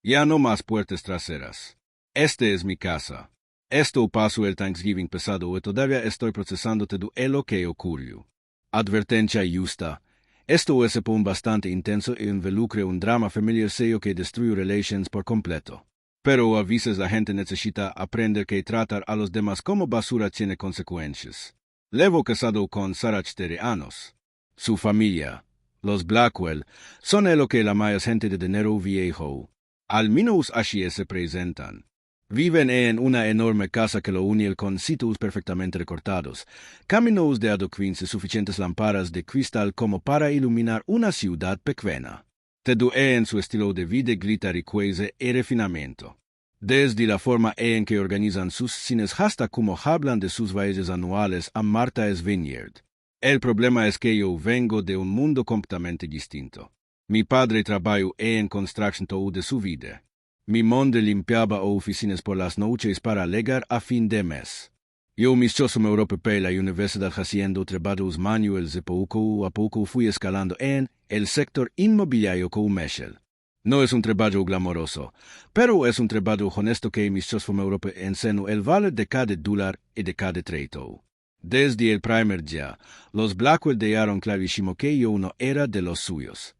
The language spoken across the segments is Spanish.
Ya no más puertas traseras. Este es mi casa. Esto pasó el Thanksgiving pasado y todavía estoy procesando todo lo que ocurrió. Advertencia justa. Esto es un bastante intenso e involucra un drama familiar serio que destruye relations por completo. Pero a veces la gente necesita aprender que tratar a los demás como basura tiene consecuencias. Levo casado con Sarah 4 años. Su familia, los Blackwell, son lo que la más gente de dinero viejo. Al menos así se presentan. Viven en una enorme casa que lo une con sitios perfectamente recortados, caminos de adoquines y suficientes lámparas de cristal como para iluminar una ciudad pequeña. Todo en su estilo de vida grita riqueza y refinamiento. Desde la forma en que organizan sus cines hasta cómo hablan de sus valles anuales a Martha's Vineyard. El problema es que yo vengo de un mundo completamente distinto. Mi padre trabajó en construcción toda su vida. Mi madre limpiaba oficinas por las noches para llegar a fin de mes. Yo mistoso me europeo la universidad haciendo trabajos manuales y poco a poco fui escalando en el sector inmobiliario comercial. No es un trabajo glamoroso, pero es un trabajo honesto que mistoso me europeo enseñó el valor de cada dólar y de cada trato. Desde el primer día, los Blackwell dejaron clarísimo que yo no era de los suyos.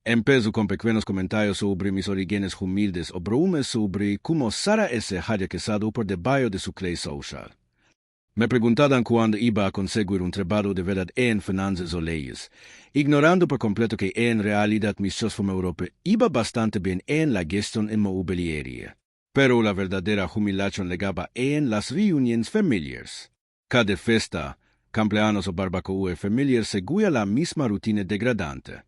Empezó con pequeños comentarios sobre mis orígenes humildes o bromas sobre cómo Sarah se había casado por debajo de su clase social. Me preguntaban cuándo iba a conseguir un trabajo de verdad en finanzas o leyes, ignorando por completo que en realidad mi socio Europa iba bastante bien en la gestión inmobiliaria. Pero la verdadera humillación llegaba en las reuniones familiares. Cada fiesta, cumpleaños o barbacoa familiar seguía la misma rutina degradante.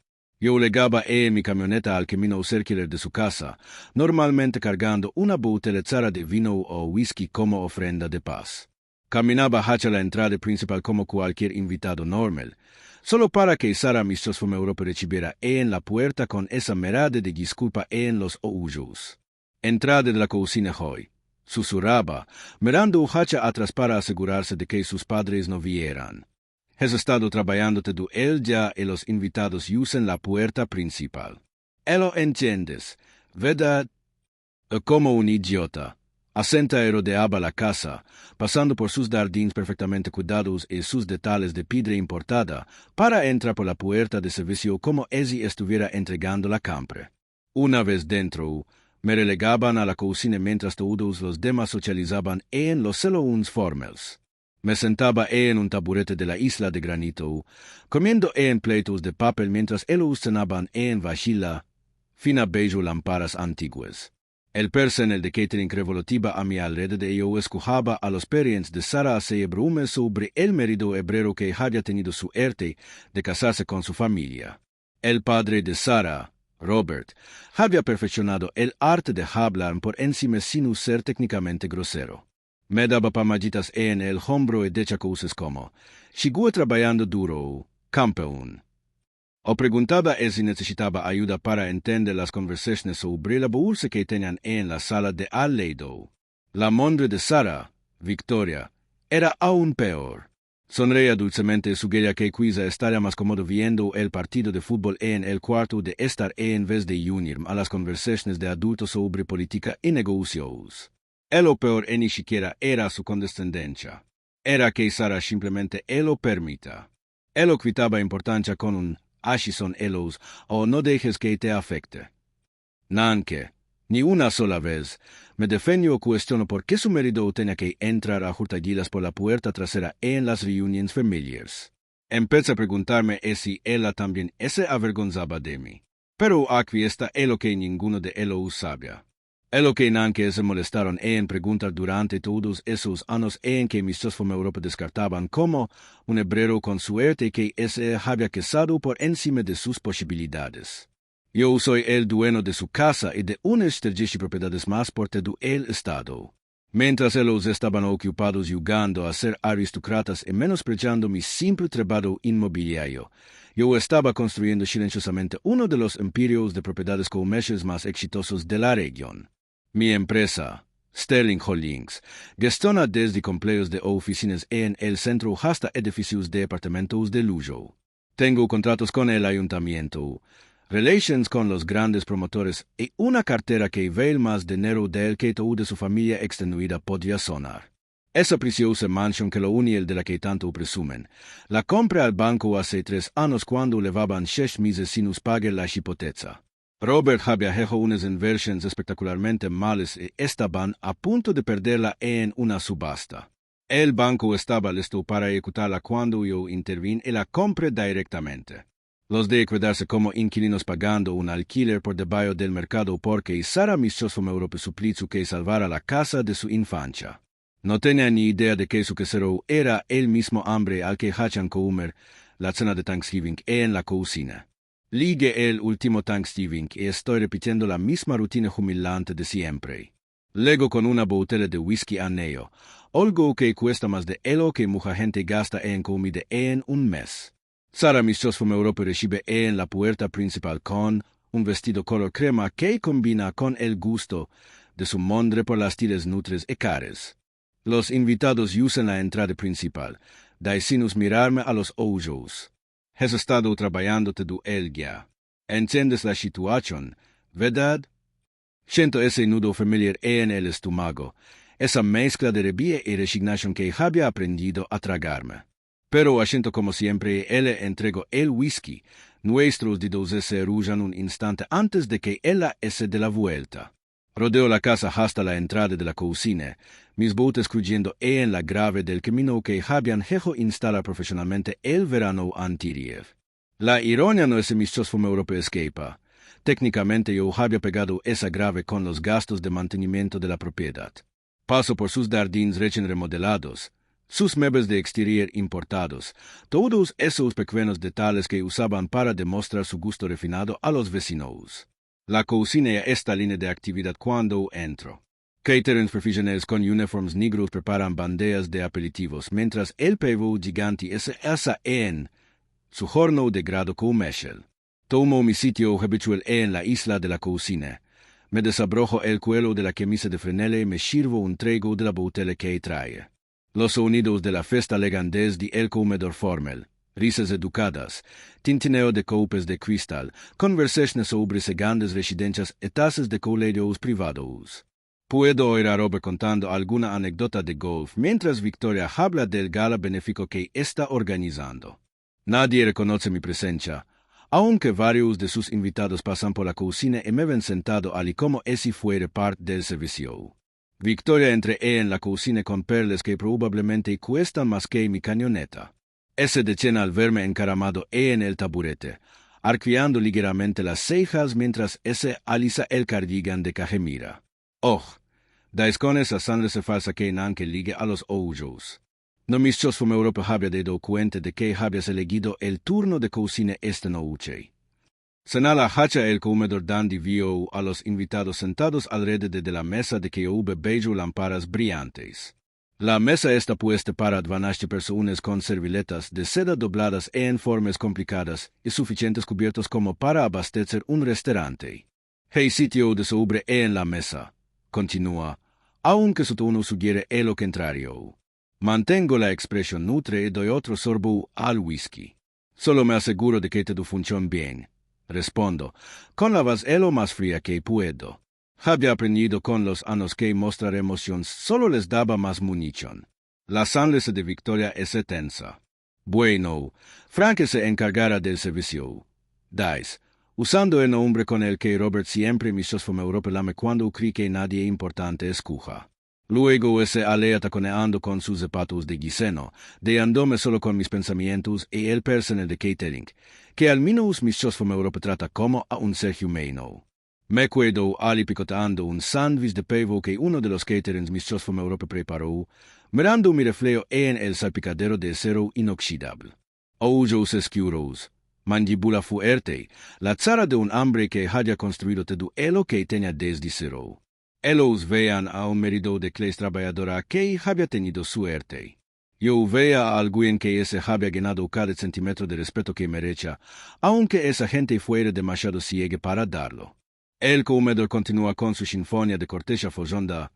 Yo llegaba en mi camioneta al camino circular de su casa, normalmente cargando una botella de vino o whisky como ofrenda de paz. Caminaba hacia la entrada principal como cualquier invitado normal, solo para que Sarah mi socio Europa recibiera en la puerta con esa mirada de disculpa en los ojos. Entrada de la cocina hoy, susurraba, mirando hacia atrás para asegurarse de que sus padres no vieran. Has estado trabajando todo el día y los invitados usan la puerta principal. Lo entiendes, ¿verdad? Como un idiota. Asenta y rodeaba la casa, pasando por sus jardines perfectamente cuidados y sus detalles de piedra importada, para entrar por la puerta de servicio como si estuviera entregando la compra. Una vez dentro, me relegaban a la cocina mientras todos los demás socializaban en los salones formales. Me sentaba en un taburete de la isla de granito, comiendo en platos de papel mientras ellos cenaban en vajilla, fina beige lámparas antiguas. El personal de catering revolutiva a mi alrededor y yo escuchaba a los parents de Sarah hacer bromas sobre el marido hebreo que había tenido suerte de casarse con su familia. El padre de Sarah, Robert, había perfeccionado el arte de hablar por encima sin ser técnicamente grosero. Me daba palmaditas en el hombro y decía cosas como, sigo trabajando duro, campeón. O preguntaba si necesitaba ayuda para entender las conversaciones sobre la bolsa que tenían en la sala de al lado. La madre de Sarah, Victoria, era aún peor. Sonreía dulcemente y sugería que quizá estaría más cómodo viendo el partido de fútbol en el cuarto de estar en vez de unir a las conversaciones de adultos sobre política y negocios. Lo peor ni siquiera era su condescendencia. Era que Sarah simplemente lo permita. Lo quitaba importancia con un así son ellos, o no dejes que te afecte. Nanque, ni una sola vez, me defendió o cuestionó por qué su marido tenía que entrar a hurtadillas por la puerta trasera en las reuniones familiares. Empecé a preguntarme si ella también se avergonzaba de mí. Pero aquí está lo que ninguno de ellos sabía. Lo que nanque se molestaron en preguntar durante todos esos años en que mis socios de Europa descartaban como un hebreo con suerte que se había casado por encima de sus posibilidades. Yo soy el dueño de su casa y de unas 30 propiedades más por todo el estado. Mientras ellos estaban ocupados jugando a ser aristócratas y menospreciando mi simple trabajo inmobiliario, yo estaba construyendo silenciosamente uno de los imperios de propiedades comerciales más exitosos de la región. Mi empresa, Sterling Holdings, gestiona desde complejos de oficinas en el centro hasta edificios de apartamentos de lujo. Tengo contratos con el ayuntamiento, relations con los grandes promotores y una cartera que vale más dinero del que todo de su familia extenuida podría sonar. Esa preciosa mansión que lo une el de la que tanto presumen, la compra al banco hace 3 años cuando levaban 6 meses sin pagar la hipoteca. Robert había hecho unas inversiones espectacularmente malas y estaban a punto de perderla en una subasta. El banco estaba listo para ejecutarla cuando yo intervine y la compré directamente. Los de quedarse como inquilinos pagando un alquiler por debajo del mercado porque Sara Mischos fue Europa suplicio que salvara la casa de su infancia. No tenía ni idea de que su quesero era el mismo hambre al que hachan comer la cena de Thanksgiving en la cocina. Ligue el último Thanksgiving y estoy repitiendo la misma rutina humillante de siempre. Luego con una botella de whisky a neo, algo que cuesta más de lo que mucha gente gasta en comida en un mes. Sara Mischos fue Europa recibe en la puerta principal con un vestido color crema que combina con el gusto de su mondre por las tiras nutres y cares. Los invitados usan la entrada principal, da sinus mirarme a los ojos. Has estado trabajando todo el día. ¿Entiendes la situación, verdad? Siento ese nudo familiar en el estómago, esa mezcla de rabia y resignación que había aprendido a tragarme. Pero siento como siempre, él entregó el whisky. Nuestros dedos se arrullan un instante antes de que ella se dé la vuelta. Rodeo la casa hasta la entrada de la cocina, mis botas creyendo en la grave del camino que habían hecho instalar profesionalmente el verano anterior. La ironía no es mis fue Europa escapa. Técnicamente yo había pegado esa grave con los gastos de mantenimiento de la propiedad. Paso por sus jardines recién remodelados, sus muebles de exterior importados, todos esos pequeños detalles que usaban para demostrar su gusto refinado a los vecinos. La cocina es esta línea de actividad cuando entro. Caterings profesionales con uniformes negros preparan bandejas de aperitivos, mientras el pavo gigante es asa en su horno de grado comercial. Tomo mi sitio habitual en la isla de la cocina. Me desabrojo el cuello de la camisa de franela y me sirvo un trago de la botella que trae. Los sonidos de la fiesta llegan desde el comedor formal. Risas educadas, tintineo de copes de cristal, conversaciones sobre grandes residencias y tasas de colegios privados. Puedo oír a Robert contando alguna anécdota de golf mientras Victoria habla del gala benéfico que está organizando. Nadie reconoce mi presencia, aunque varios de sus invitados pasan por la cocina y me ven sentado allí como si fuera parte del servicio. Victoria entra en la cocina con perlas que probablemente cuestan más que mi camioneta. Se detiene al verme encaramado en el taburete, arqueando ligeramente las cejas mientras alisa el cardigan de cajemira. Oh, dais con esa sangre falsa que nanque ligue a los ojos. No mischos fue Europa había dado cuenta de que habías elegido el turno de cocina esta noche. Senala hacha el comedor dandy vio a los invitados sentados alrededor de la mesa de que hubo bello lámparas brillantes. La mesa está puesta para 20 personas con serviletas de seda dobladas en formas complicadas y suficientes cubiertos como para abastecer un restaurante. Hay sitio de sobre en la mesa, continúa, aunque su tono sugiere lo contrario. Mantengo la expresión neutra y doy otro sorbo al whisky. Solo me aseguro de que todo funciona bien. Respondo, con la voz lo más fría que puedo. Había aprendido con los años que mostrar emoción solo les daba más munición. La sangre de Victoria es tensa. Bueno, Frank se encargará del servicio. Dais, usando el nombre con el que Robert siempre me fue Europa lame cuando cree que nadie importante escuja. Luego se alea taconeando con sus zapatos de guiseno, dejándome solo con mis pensamientos y el personal de catering, que al menos mis fue Europa trata como a un ser humano. Me quedo ali picotando un sándwich de pavo que uno de los caterings mis fue Europa preparó, mirando mi reflejo en el salpicadero de acero inoxidable. Ojos oscuros, mandíbula fuerte, la zara de un hambre que haya construido todo lo que tenía desde cero. Ellos vean a un marido de clase trabajadora que había tenido suerte. Yo vea a alguien que se había ganado cada centímetro de respeto que merece, aunque esa gente fuera demasiado ciega para darlo. El comedor continúa con su sinfonía de cortesía follonda,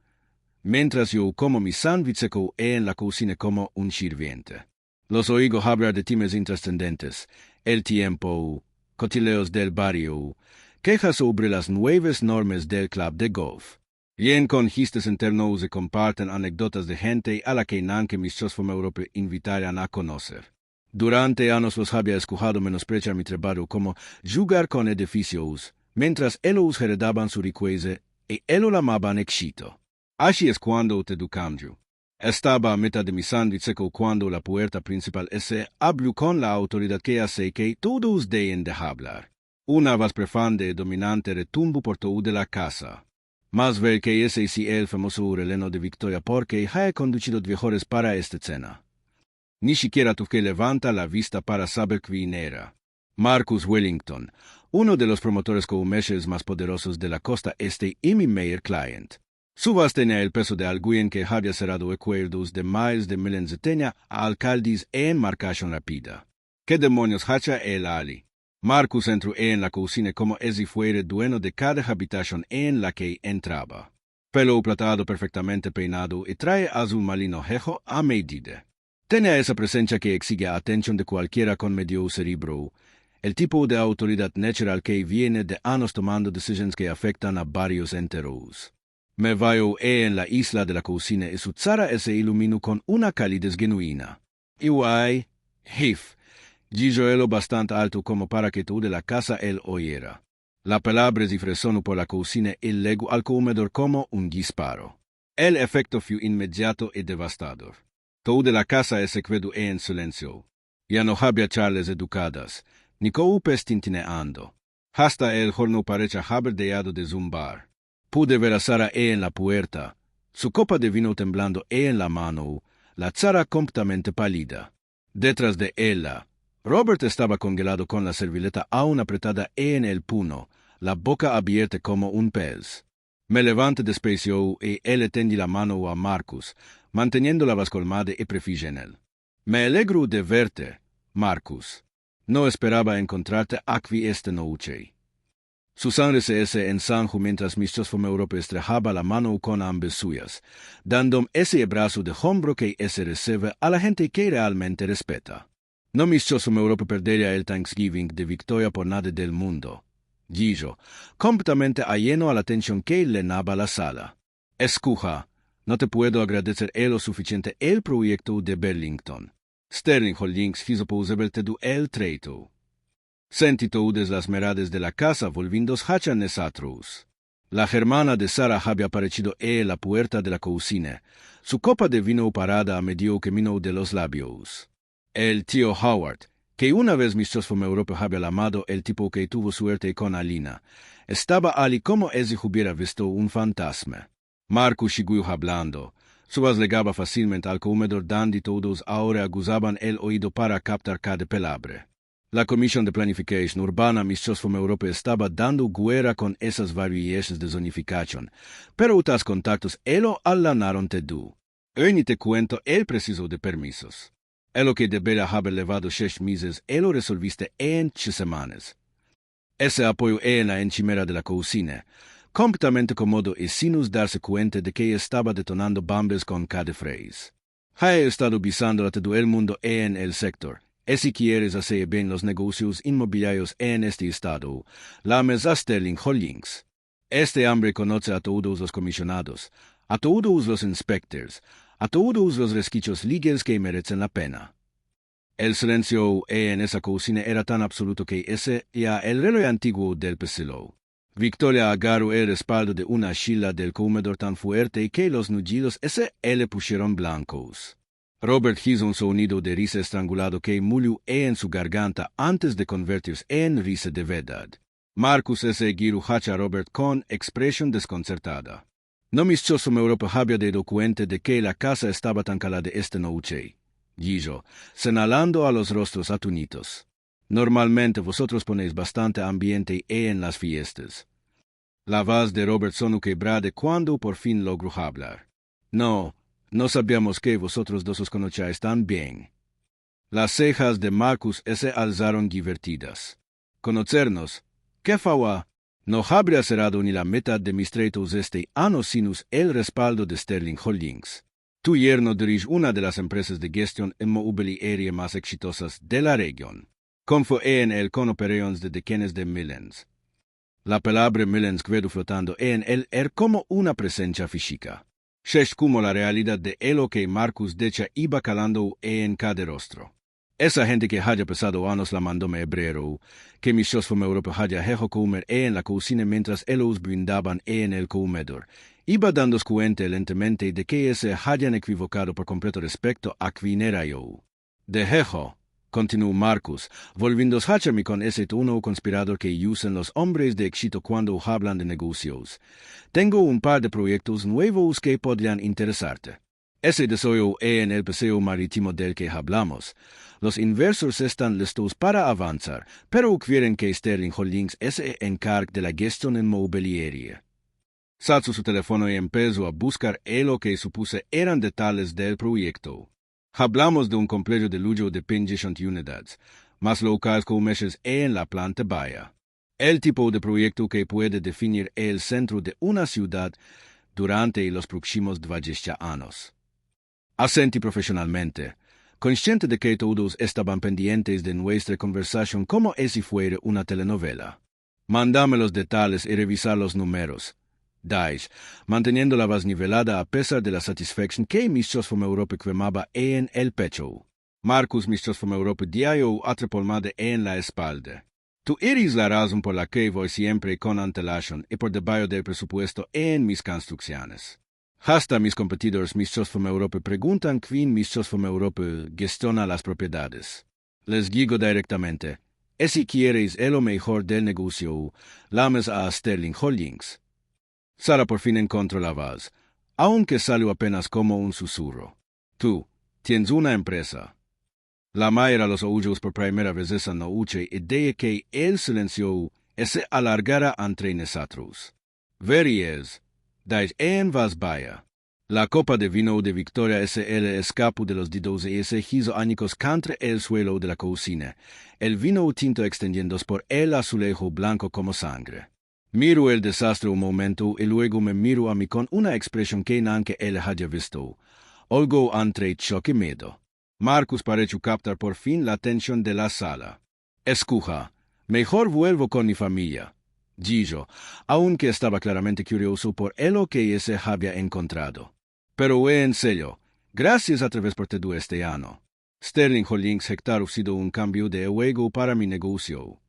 mientras yo como mi sándwich seco en la cocina como un sirviente. Los oigo hablar de temas intrascendentes, el tiempo, cotileos del barrio, quejas sobre las nuevas normas del club de golf. Y en con chistes internos se comparten anécdotas de gente a la que nanque Mistrosfom Europe invitarían a conocer. Durante años los había escuchado menospreciar mi trabajo como jugar con edificios, mientras ellos heredaban su riqueza y ellos la amaban éxito. Así es cuando te do cambio. Estaba a mitad de mi sándwich seco cuando la puerta principal se abrió con la autoridad que hace que todos deben de hablar. Una voz profunda y dominante retumbó por toda la casa. Más ver que ese sí el famoso releno de Victoria porque ha conducido viejores para esta cena. Ni siquiera tuve que levantar la vista para saber quién era. Marcus Wellington, uno de los promotores comerciales más poderosos de la costa este y mi mayor client. Su voz tenía el peso de alguien que había cerrado acuerdos de más de tenía a alcaldes en marcación rápida. ¿Qué demonios hacha el Ali? Marcus entró en la cocina como si fuera dueño de cada habitación en la que entraba. Pelo platado perfectamente peinado y traje azul marino jejo a medida. Tenía esa presencia que exige atención de cualquiera con medio cerebro, el tipo de autoridad natural que viene de años tomando decisiones que afectan a varios enteros. Me veo en la isla de la cocina y su tzara se iluminó con una calidez genuina. Y guay, hif, Gijoelo bastante alto como para que toda la casa él oyera. La palabra resonó por la cocina y luego al comedor como un disparo. El efecto fue inmediato y devastador. Toda la casa se quedó en silencio. Ya no había charlas educadas, ni coupes tintineando. Hasta el horno parecía haber dejado de zumbar. Pude ver a Sara en la puerta, su copa de vino temblando en la mano, la tzara completamente pálida. Detrás de ella, Robert estaba congelado con la servilleta aún apretada en el puño, la boca abierta como un pez. Me levanté despacio y él tendí la mano a Marcus, manteniendo la voz colmada y precisa en él. Me alegro de verte, Marcus. No esperaba encontrarte aquí esta noche. Su sangre se ensanjó mientras Mistrosfom Europe estrejaba la mano con ambas suyas, dándome ese abrazo de hombro que se recibe a la gente que realmente respeta. No Mistrosfom Europe perdería el Thanksgiving de Victoria por nada del mundo. Dijo, completamente ajeno a la atención que le daba la sala. Escucha, no te puedo agradecer lo suficiente el proyecto de Burlington. Sterling Holdings hizo posible todo el trato. Sentí todas las miradas de la casa volviéndose hacia nosotros. La hermana de Sara había aparecido en la puerta de la cocina, su copa de vino parada a medio camino de los labios. El tío Howard, que una vez Mistrosfom Europe había amado el tipo que tuvo suerte con Alina, estaba allí como si hubiera visto un fantasma. Marcus siguió hablando. Su voz llegaba fácilmente al comedor donde todos ahora aguzaban el oído para captar cada palabra. La Comisión de Planificación Urbana Mistrosfom Europe estaba dando guerra con esas variaciones de zonificación, pero otros contactos lo allanaron todo. Hoy te cuento el preciso de permisos. Lo que debería haber llevado 6 meses, lo resolviste en 8 semanas. Ese apoyo en la encimera de la cocina, completamente cómodo y sin darse cuenta de que estaba detonando bombas con cada frase. He estado visando a todo el mundo en el sector. Y si quieres hacer bien los negocios inmobiliarios en este estado, llames a Sterling Holdings. Este hombre conoce a todos los comisionados, a todos los inspectores, a todos los resquicios legales que merecen la pena. El silencio en esa cocina era tan absoluto que ese ya el reloj antiguo del pasillo. Victoria agarró el respaldo de una silla del comedor tan fuerte que los nudillos le pusieron blancos. Robert hizo un sonido de risa estrangulado que murió en su garganta antes de convertirse en risa de verdad. Marcus giró hacia Robert con expresión desconcertada. No Mistrosfom Europe había dado cuenta de que la casa estaba tan calada esta noche, dijo, señalando a los rostros atónitos. Normalmente vosotros ponéis bastante ambiente en las fiestas. La voz de Robert sonó quebrada cuando por fin logró hablar. No sabíamos que vosotros dos os conocíais tan bien. Las cejas de Marcus se alzaron divertidas. ¿Conocernos? ¿Qué fawa? No habría cerrado ni la mitad de mis tratos este año sin el respaldo de Sterling Holdings. Tu yerno dirige una de las empresas de gestión inmobiliaria más exitosas de la región. Confo en el con operaciones de decenas de millens. La palabra millens que vedo flotando en él como una presencia física. Es como la realidad de lo que Marcus decha iba calando en cada rostro. Esa gente que haya pasado años la mandome hebrero, que mis fue Europa haya hecho comer en la cocina mientras ellos brindaban en el comedor, iba dando cuenta lentamente de que se hayan equivocado por completo respecto a quién era yo. De hecho, continuó Marcus, volviendo a con ese tono conspirador que usan los hombres de éxito cuando hablan de negocios. Tengo un par de proyectos nuevos que podrían interesarte. Ese deseo en el paseo marítimo del que hablamos. Los inversores están listos para avanzar, pero quieren que Sterling Holdings se encargue de la gestión inmobiliaria. Sacó su teléfono y empezó a buscar lo que supuse eran detalles del proyecto. Hablamos de un complejo de lujo de 50 unidades, más locales comerciales en la planta baja. El tipo de proyecto que puede definir el centro de una ciudad durante los próximos 20 años. Asentí profesionalmente, consciente de que todos estaban pendientes de nuestra conversación como si fuera una telenovela. Mándame los detalles y revisar los números. Dais, manteniendo la voz nivelada a pesar de la satisfacción que Mr. from Europa quemaba en el pecho. Marcus Mr. from Europa dio otra palmada en la espalda. Tú eres la razón por la que voy siempre con antelación y por debajo del presupuesto en mis construcciones. Hasta mis competidores Mr. from Europa preguntan quién Mr. from Europa gestiona las propiedades. Les digo directamente, si quieres lo mejor del negocio, llames a Sterling Holdings. Sara por fin encontró la voz, aunque salió apenas como un susurro. Tú, tienes una empresa. La mayoría de los ojos por primera vez esa noche y de que el silencio se alargara entre nosotros. Verías, dais en vas vaya. La copa de vino de Victoria SL escapó de los dedos y se hizo añicos contra el suelo de la cocina, el vino tinto extendiéndose por el azulejo blanco como sangre. Miro el desastre un momento y luego me miro a mí con una expresión que nunca él haya visto. Algo entre shock y miedo. Marcus pareció captar por fin la atención de la sala. Escucha, mejor vuelvo con mi familia. Dijo, aunque estaba claramente curioso por lo que se había encontrado. Pero en serio, gracias a través por todo este año. Sterling Holdings Hector ha sido un cambio de juego para mi negocio.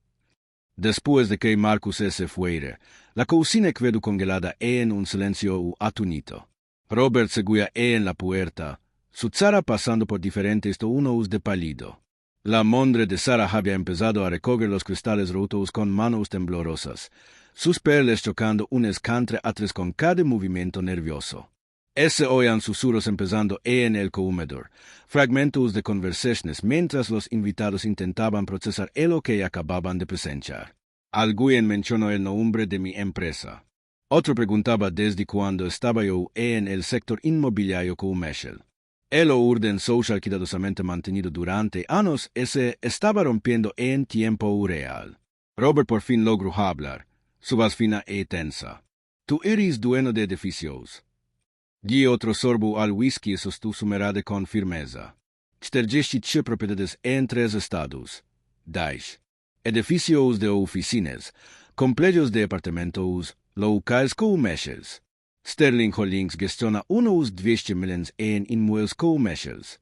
Después de que Marcus se fuera, la cocina quedó congelada en un silencio atónito. Robert seguía en la puerta, su Sara pasando por diferentes tonos de pálido. La madre de Sara había empezado a recoger los cristales rotos con manos temblorosas, sus perlas chocando unas contra otras con cada movimiento nervioso. Se oían susurros empezando en el comedor, fragmentos de conversaciones mientras los invitados intentaban procesar lo que acababan de presenciar. Alguien mencionó el nombre de mi empresa. Otro preguntaba desde cuándo estaba yo en el sector inmobiliario comercial. El orden social cuidadosamente mantenido durante años se estaba rompiendo en tiempo real. Robert por fin logró hablar, su voz fina y tensa. Tú eres dueño de edificios. Di otro sorbo al whisky y sostuvo su mirada con firmeza. 48 propiedades en 3 estados. 10 edificios de oficinas, complejos de apartamentos, locales comerciales. Sterling Holdings gestiona unos 200 millones en inmuebles comerciales.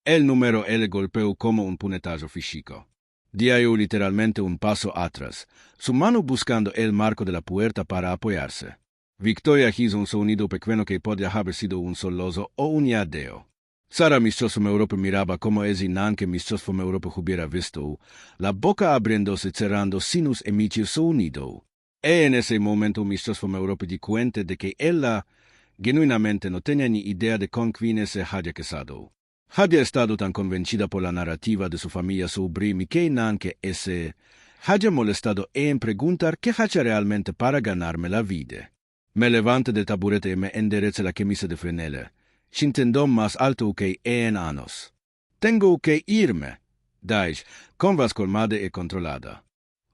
El número le golpeó como un puñetazo físico. Dio literalmente un paso atrás, su mano buscando el marco de la puerta para apoyarse. Victoria hizo un sonido pequeño que podía haber sido un soloso o un yadeo. Sara Mr. from Europa miraba como si nunca Mr. from Europa hubiera visto, la boca abriéndose y cerrando sin emitir sonido. En ese momento Mr. from Europa di cuenta de que ella genuinamente no tenía ni idea de con quién se había casado. Había estado tan convencida por la narrativa de su familia sobre mí que nunca se había molestado en preguntar qué hacía realmente para ganarme la vida. Me levanté del taburete y me enderecé la camisa de franela, sintiendo más alto que en años. Tengo que irme, dije, con voz colmada y controlada.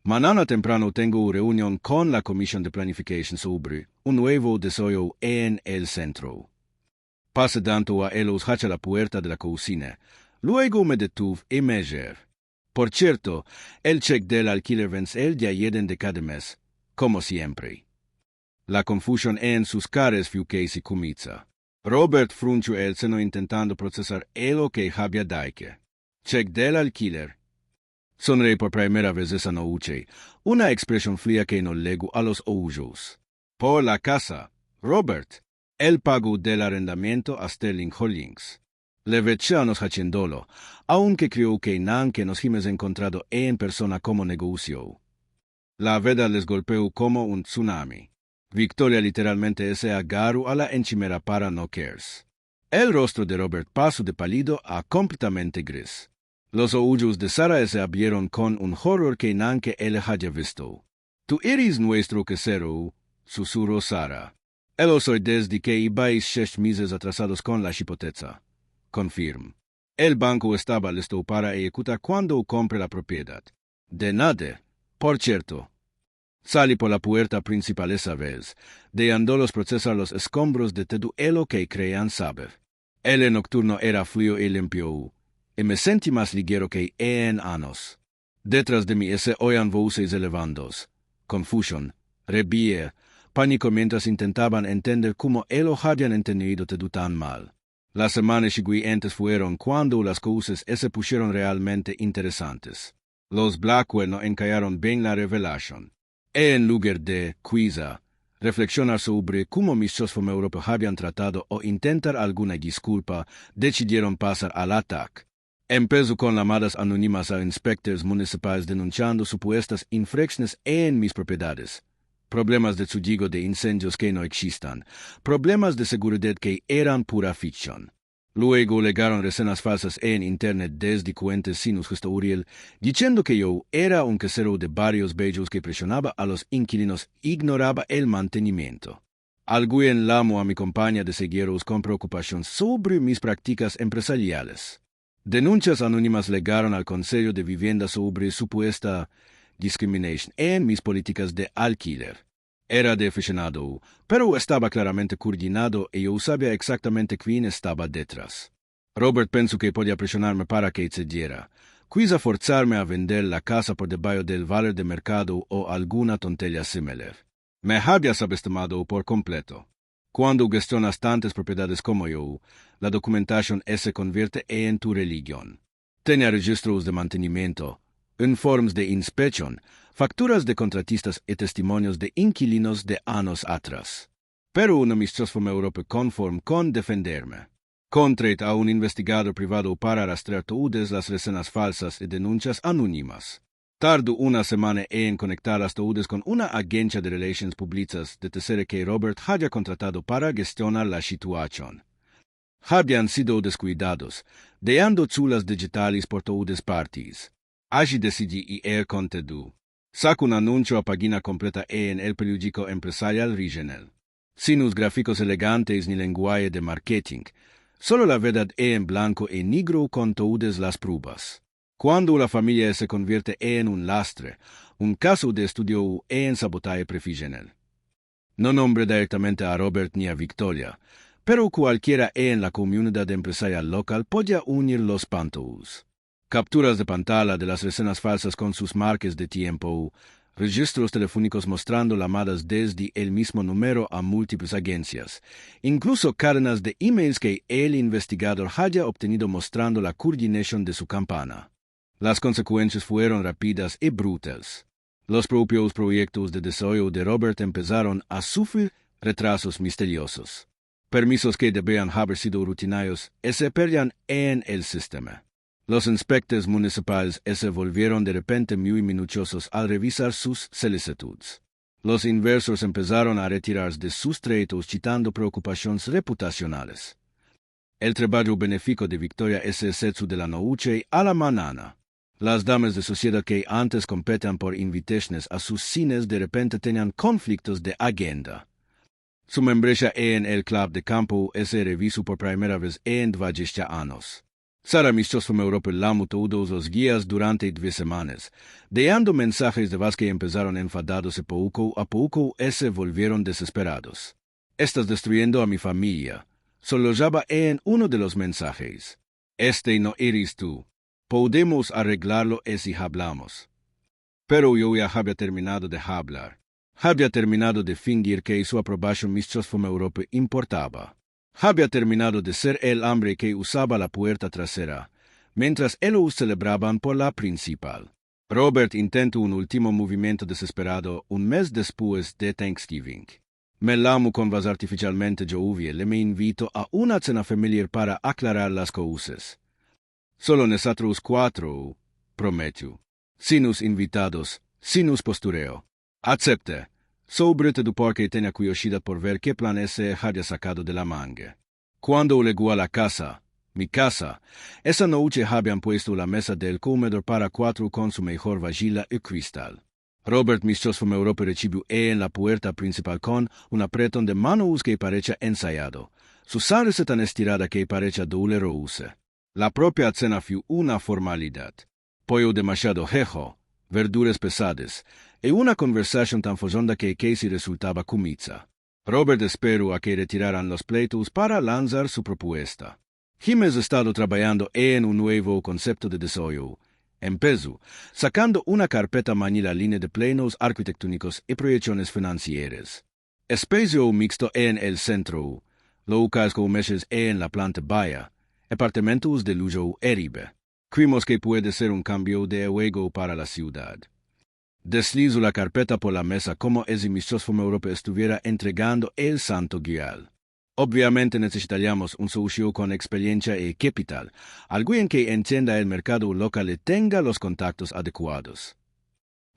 Mañana temprano tengo reunión con la Comisión de Planificación sobre un nuevo desarrollo en el centro. Pasé tanto a ellos hacia la puerta de la cocina, luego me detuve y me giré. Por cierto, el cheque del alquiler vence el día 1 de cada mes, como siempre. La confusión en sus caras fue que se comienza. Robert frunció el seno intentando procesar lo que había dicho. Cheque del alquiler. Sonreí por primera vez esa noche, una expresión fría que no llegó a los ojos. Por la casa, Robert, el pago del arrendamiento a Sterling Holdings. Le vechamos haciéndolo, aunque creo que nunca nos hemos encontrado en persona como negocio. La verdad les golpeó como un tsunami. Victoria literalmente se agarró a la encimera para no caerse. El rostro de Robert pasó de pálido a completamente gris. Los ojos de Sara se abrieron con un horror que nunca él haya visto. Tú eres nuestro quesero, susurró Sara. Lo soy desde que ibais 6 meses atrasados con la hipoteca. Confirm. El banco estaba listo para ejecutar cuando compre la propiedad. De nada. Por cierto. Salí por la puerta principal esa vez, dejándolos procesar los escombros de todo lo que creían saber. El nocturno era frío y limpio, y me sentí más ligero que en años. Detrás de mí se oían voces elevándose, confusión, rabia, pánico mientras intentaban entender cómo lo habían entendido todo tan mal. Las semanas siguientes fueron cuando las cosas se pusieron realmente interesantes. Los Blackwell no encallaron bien la revelación. En lugar de, quizá, reflexionar sobre cómo mis socios europeos habían tratado o intentar alguna disculpa, decidieron pasar al ataque. Empezó con llamadas anónimas a inspectores municipales denunciando supuestas infracciones en mis propiedades, problemas de testigo de incendios que no existan, problemas de seguridad que eran pura ficción. Luego legaron reseñas falsas en internet desde cuentas sin historial, diciendo que yo era un casero de barrios bellos que presionaba a los inquilinos e ignoraba el mantenimiento. Alguien llamó a mi compañía de seguros con preocupación sobre mis prácticas empresariales. Denuncias anónimas llegaron al Consejo de Vivienda sobre supuesta discriminación en mis políticas de alquiler. Era de aficionado, pero estaba claramente coordinado y yo sabía exactamente quién estaba detrás. Robert pensó que podía presionarme para que cediera, quizá forzarme a vender la casa por debajo del valor de mercado o alguna tontería similar. Me había subestimado por completo. Cuando gestionas tantas propiedades como yo, la documentación se convierte en tu religión. Tenía registros de mantenimiento, informes de inspección, facturas de contratistas y testimonios de inquilinos de años atrás. Pero una amistad fue Europa conforme con defenderme. Contraté a un investigador privado para rastrear todas las reseñas falsas y denuncias anónimas. Tardó una semana en conectar las todas con una agencia de relaciones públicas de tercera que Robert había contratado para gestionar la situación. Habían sido descuidados, dejando chulas digitales por todas partes. Allí decidí ir con todo. Saco un anuncio a página completa en el periódico empresarial regional. Sin los gráficos elegantes ni lenguaje de marketing, solo la verdad en blanco y negro con todas las pruebas. Cuando la familia se convierte en un lastre, un caso de estudio en sabotaje profesional. No nombré directamente a Robert ni a Victoria, pero cualquiera en la comunidad empresarial local podía unir los puntos. Capturas de pantalla de las reseñas falsas con sus marcas de tiempo, registros telefónicos mostrando llamadas desde el mismo número a múltiples agencias, incluso cadenas de emails que el investigador haya obtenido mostrando la coordinación de su campaña. Las consecuencias fueron rápidas y brutales. Los propios proyectos de desarrollo de Robert empezaron a sufrir retrasos misteriosos. Permisos que debían haber sido rutinarios se perdían en el sistema. Los inspectores municipales se volvieron de repente muy minuciosos al revisar sus solicitudes. Los inversores empezaron a retirarse de sus tratos citando preocupaciones reputacionales. El trabajo benéfico de Victoria se cesó de la noche a la mañana. Las damas de sociedad que antes competían por invitaciones a sus cines de repente tenían conflictos de agenda. Su membresía en el club de campo se revisó por primera vez en 20 años. Sara Mistos fue Europa llamó todos los días durante 2 semanas, dejando mensajes de voz que empezaron enfadados y poco a poco se volvieron desesperados. Estás destruyendo a mi familia. Solo llama en uno de los mensajes. Este no eres tú. Podemos arreglarlo si hablamos. Pero yo ya había terminado de hablar. Había terminado de fingir que su aprobación Mistrosfom Europe importaba. Había terminado de ser el hombre que usaba la puerta trasera, mientras ellos celebraban por la principal. Robert intentó un último movimiento desesperado un mes después de Thanksgiving. Me lamo con vas artificialmente lluvia, le me invito a una cena familiar para aclarar las cosas. Solo nosotros cuatro, prometo. Sinus invitados, sinus postureo. Acepte. Sobre todo porque tenía curiosidad por ver qué plan ese había sacado de la manga. Cuando llegó a la casa, mi casa, esa noche habían puesto la mesa del comedor para cuatro con su mejor vajilla y cristal. Robert Mistrosfom Europe recibió en la puerta principal con un apretón de manos que parecía ensayado. Su sonrisa tan estirada que parecía dolorosa. La propia cena fue una formalidad. Pollo demasiado jejo, verduras pesadas, y una conversación tan follonda que casi resultaba comiza. Robert esperó a que retiraran los pleitos para lanzar su propuesta. Hemos estado trabajando en un nuevo concepto de desarrollo. Empezó, sacando una carpeta manila línea de planos arquitectónicos y proyecciones financieras. Espacio mixto en el centro, locales comerciales en la planta baja, apartamentos de lujo Eribe. Creemos que puede ser un cambio de juego para la ciudad. Deslizo la carpeta por la mesa como si Mistrosfom Europe estuviera entregando el santo grial. Obviamente necesitaríamos un socio con experiencia y capital, alguien que entienda el mercado local y tenga los contactos adecuados.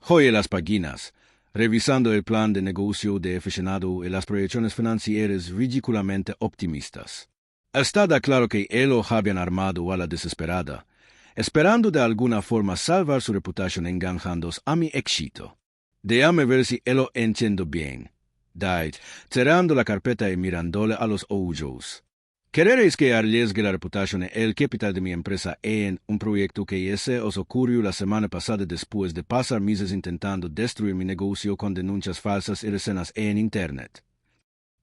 Joye las páginas, revisando el plan de negocio de aficionado y las proyecciones financieras ridículamente optimistas. Está claro que lo habían armado a la desesperada, esperando de alguna forma salvar su reputación engañándose a mi éxito. Déjame ver si lo entiendo bien. Died, cerrando la carpeta y mirándole a los ojos. ¿Queréis que arriesgue la reputación y el capital de mi empresa en un proyecto que ese os ocurrió la semana pasada después de pasar meses intentando destruir mi negocio con denuncias falsas y reseñas en Internet?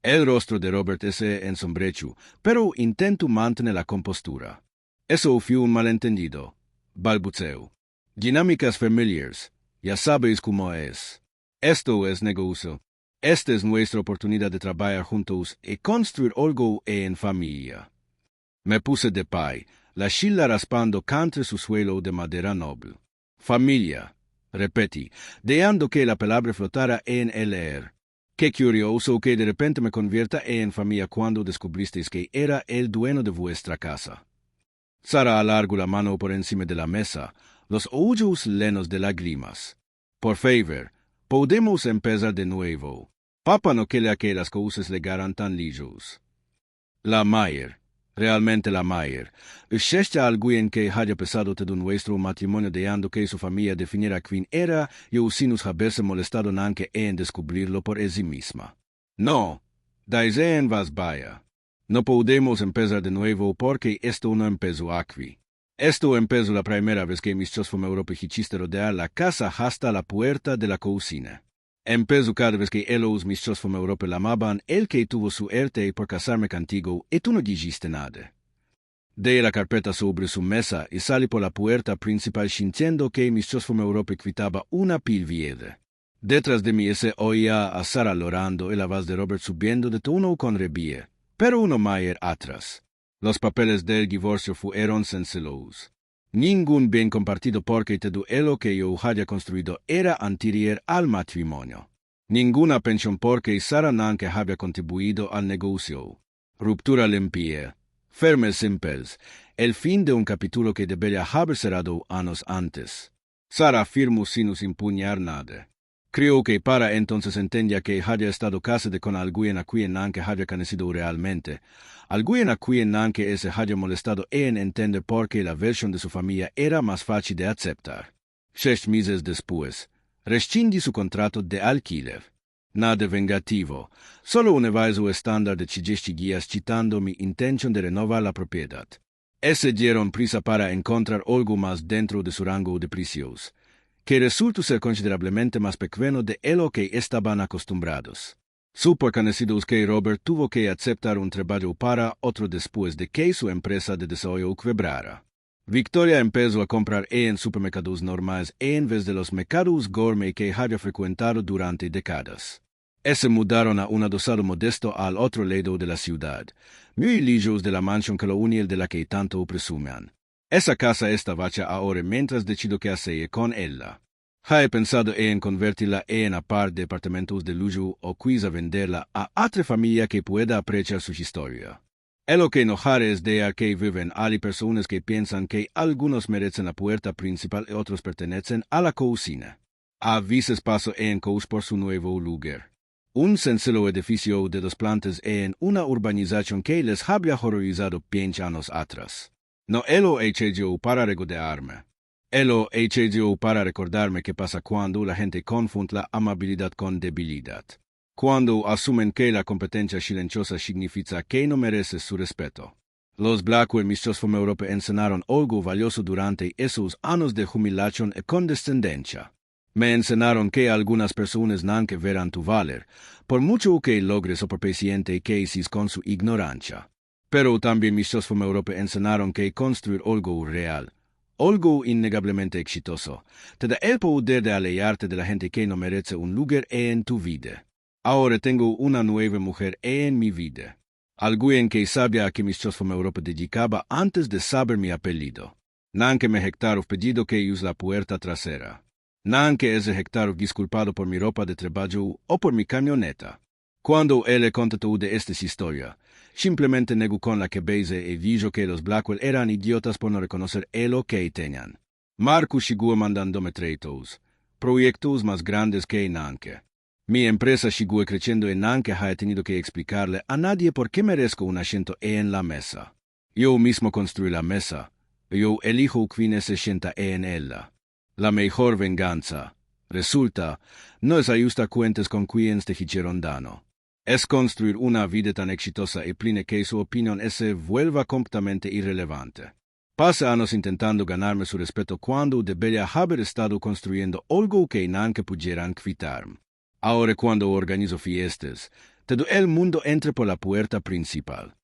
El rostro de Robert se ensombreció, pero intentó mantener la compostura. Eso fue un malentendido. Balbuceo. Dinámicas familiares. Ya sabéis cómo es. Esto es negocio. Esta es nuestra oportunidad de trabajar juntos y construir algo en familia. Me puse de pie, la chila raspando contra su suelo de madera noble. Familia, repetí, dejando que la palabra flotara en el aire. Qué curioso que de repente me convierta en familia cuando descubristeis que era el dueño de vuestra casa. Sara alargó la mano por encima de la mesa, los ojos llenos de lágrimas. Por favor, podemos empezar de nuevo. Papá no quería que las cosas llegaran tan lejos. La Mayer, realmente la Mayer, ¿existe alguien que haya pesado todo nuestro matrimonio deseando que su familia definiera quién era y sin nos haberse molestado nanque en descubrirlo por sí misma? No, dice en vas vaya. No podemos empezar de nuevo porque esto no empezó aquí. Esto empezó la primera vez que Mistrosfom Europe hiciste rodear la casa hasta la puerta de la cocina. Empezó cada vez que los Mistrosfom Europe la amaban, el que tuvo suerte por casarme contigo y tú no dijiste nada. Dejé la carpeta sobre su mesa y salí por la puerta principal sintiendo que Mistrosfom Europe quitaba una pilvieda. Detrás de mí se oía a Sara llorando y la voz de Robert subiendo de tono con rebía, pero uno mayor atrás. Los papeles del divorcio fueron sencillos. Ningún bien compartido porque todo lo que yo haya construido era anterior al matrimonio. Ninguna pensión porque Sara nanque había contribuido al negocio. Ruptura limpia. Firmes simples. El fin de un capítulo que debería haber cerrado años antes. Sara firmó sin nos empuñar nada. Creo que para entonces entendía que haya estado casada con alguien a quien nanque haya conocido realmente. Alguien a quien nanque se haya molestado en entender por qué la versión de su familia era más fácil de aceptar. 6 meses después, rescindí su contrato de alquiler. Nada vengativo, solo un aviso estándar de 10 guías citando mi intención de renovar la propiedad. Se dieron prisa para encontrar algo más dentro de su rango de precios, que resultó ser considerablemente más pequeño de lo que estaban acostumbrados. Supo conocidos que Robert tuvo que aceptar un trabajo para otro después de que su empresa de desarrollo quebrara. Victoria empezó a comprar en supermercados normales en vez de los mercados gourmet que había frecuentado durante décadas. Se mudaron a un adosado modesto al otro lado de la ciudad, muy lejos de la mansión colonial de la que tanto presumen. Esa casa está vacía ahora mientras decido qué hacer con ella. He pensado en convertirla en un par de departamentos de lujo o quizá venderla a otra familia que pueda apreciar su historia. Lo que enojar es de que viven hay personas que piensan que algunos merecen la puerta principal y otros pertenecen a la cocina. A veces paso en coach por su nuevo lugar. Un sencillo edificio de 2 plantas en una urbanización que les había horrorizado 20 años atrás. No lo he hecho yo para regodearme. Lo he hecho yo para recordarme qué pasa cuando la gente confunde la amabilidad con debilidad. Cuando asumen que la competencia silenciosa significa que no merece su respeto. Los Blackwell Mistress from Europe enseñaron algo valioso durante esos años de humillación y condescendencia. Me enseñaron que algunas personas no que verán tu valer, por mucho que logres o por paciente que seas con su ignorancia. Pero también Mistress from Europe enseñaron que construir algo real, algo innegablemente exitoso, te da el poder de alejarte de la gente que no merece un lugar en tu vida. Ahora tengo una nueva mujer en mi vida. Alguien que sabía a que Mistress from Europe dedicaba antes de saber mi apellido. Nanque me hectaro pedido que use la puerta trasera. Nanque ese hectaro disculpado por mi ropa de trabajo o por mi camioneta. Cuando él contó de esta historia, simplemente negó con la cabeza y dijo que los Blackwell eran idiotas por no reconocer lo que tenían. Marco siguió mandándome tratos, proyectos más grandes que Nanque. Mi empresa siguió creciendo y nunca he tenido que explicarle a nadie por qué merezco un asiento en la mesa. Yo mismo construí la mesa. Yo elijo quién se sienta en ella. La mejor venganza, resulta, no es ajustar cuentas con quienes te hicieron daño. Es construir una vida tan exitosa y plena que su opinión se vuelva completamente irrelevante. Pasa años intentando ganarme su respeto cuando debería haber estado construyendo algo que nunca pudieran quitarme. Ahora cuando organizo fiestas, todo el mundo entra por la puerta principal.